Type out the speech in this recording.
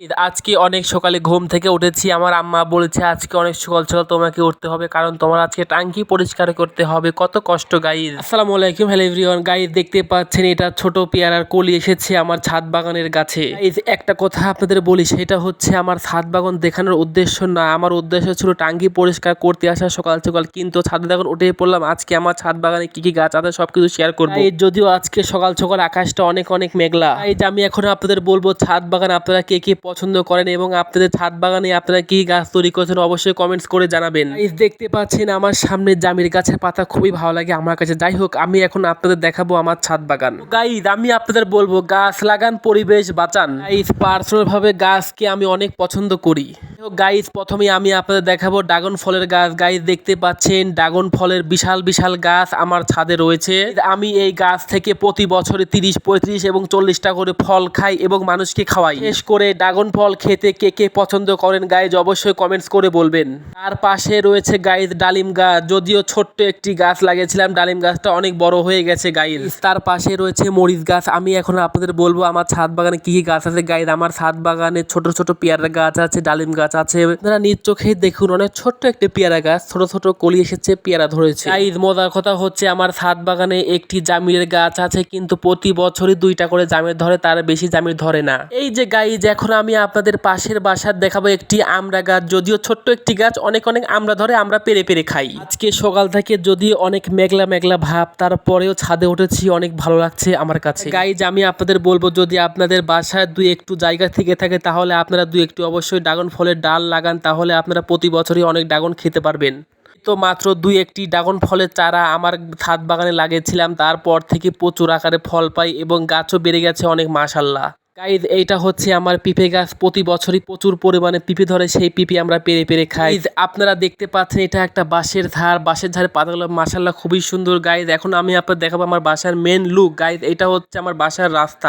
আজকে অনেক সকালে ঘুম থেকে উঠেছি। আমার আম্মা বলেছে আজকে অনেক সকাল সকাল তোমাকে উঠতে হবে, কারণ তোমার আজকে টাঙ্কি পরিষ্কার করতে হবে। কত কষ্ট গাইজ। আসসালামু আলাইকুম, হ্যালো এভরিওয়ান। গাইজ দেখতে পাচ্ছেন এটা ছোট পেয়ারার কলি এসেছে আমার ছাদ বাগানের গাছে। গাইজ একটা কথা আপনাদের বলি, সেটা হচ্ছে আমার ছাদ বাগান দেখানোর উদ্দেশ্য না, আমার উদ্দেশ্য ছিল টাঙ্কি পরিষ্কার করতে আসা সকাল সকাল। কিন্তু ছাদ বাগান উঠে পড়লাম, আজকে আমার ছাদ বাগানে কি কি গাছ আছে সবকিছু শেয়ার করবো। যদিও আজকে সকাল সকাল আকাশটা অনেক অনেক মেঘলা। গাইজ আমি এখন আপনাদের বলবো ছাদ বাগান আপনারা কে কে পছন্দ করেন এবং আপনাদের ছাদ বাগানে আপনারা কি গাছ তৈরি করেছেন অবশ্যই কমেন্টস করে জানাবেন। গাইস দেখতে পাচ্ছেন আমার সামনে জামির গাছের পাতা খুবই ভালো লাগে আমার কাছে। যাই হোক, আমি এখন আপনাদের দেখাবো আমার ছাদ বাগান। গাইস আমি আপনাদের বলবো গাছ লাগান, পরিবেশ বাঁচান। গাইস পার্সোনাল ভাবে গাছকে আমি অনেক পছন্দ করি। গাইস প্রথমে আমি আপনাদের দেখাবো ড্রাগন ফলের গাছ। গাইস দেখতে পাচ্ছেন ড্রাগন ফলের বিশাল বিশাল গাছ আমার ছাদে রয়েছে। আমি এই গাছ থেকে প্রতি বছরে 30, 35 এবং 40টা করে ফল খাই এবং মানুষকে খাওয়াই। বিশেষ করে ড্রাগন ফল খেতে কে কে পছন্দ করেন গাইজ অবশ্যই কমেন্টস করে বলবেন। তার পাশে রয়েছে গাইজ ডালিম গাছ। যদিও ছোট্ট একটি গাছ লাগিয়েছিলাম, ডালিম গাছটা অনেক বড় হয়ে গেছে গাইজ। তার পাশে রয়েছে মরিচ গাছ। আমি এখন আপনাদের বলবো আমার ছাদ বাগানে কি কি গাছ আছে। গাইজ আমার ছাদ বাগানে ছোট ছোট পেয়ারা গাছ আছে, ডালিম গাছ আছে। আপনারা নিজ চোখে দেখুন, অনেক ছোট্ট একটি পেয়ারা গাছ, ছোট ছোট কলি এসেছে, পেয়ারা ধরেছে। গাইজ মজার কথা হচ্ছে আমার ছাদ বাগানে একটি জামিরের গাছ আছে, কিন্তু প্রতি বছরই 2টা করে জামির ধরে, তার বেশি জামির ধরে না। এই যে গাইজ এখন আমি আপনাদের পাশের বাসার দেখাবো একটি আমড়া গাছ। যদিও ছোট্ট একটি গাছ, অনেক অনেক আমড়া ধরে, আমরা পেরে পেরে খাই। আজকে সকাল থেকে যদিও অনেক মেঘলা মেঘলা ভাব, তারপরেও ছাদে উঠেছি, অনেক ভালো লাগছে আমার কাছে। গাইজ আমি আপনাদের বলবো যদি আপনাদের বাসায় দুই একটু জায়গা থেকে থাকে তাহলে আপনারা দুই একটু অবশ্যই ড্রাগন ফলের ডাল লাগান, তাহলে আপনারা প্রতি বছরই অনেক ড্রাগন খেতে পারবেন। তো মাত্র 2-1টি ড্রাগন ফলের চারা আমার ছাদ বাগানে লাগিয়েছিলাম, তারপর থেকে প্রচুর আকারে ফল পাই এবং গাছও বেড়ে গেছে অনেক, মাশাআল্লাহ। গাইজ এইটা হচ্ছে আমার পিঁপে গাছ। প্রতি বছরই প্রচুর পরিমাণে পিঁপে ধরে, সেই পিঁপে আমরা পেরে পেরে খাই। আপনারা দেখতে পাচ্ছেন এটা একটা বাঁশের ধার, বাঁশের ধারে পাতাগুলো মাশাআল্লাহ খুবই সুন্দর। গাইজ এখন আমি আপনাদের দেখাবো আমার বাসার মেন লুক। গাইজ এটা হচ্ছে আমার বাসার রাস্তা।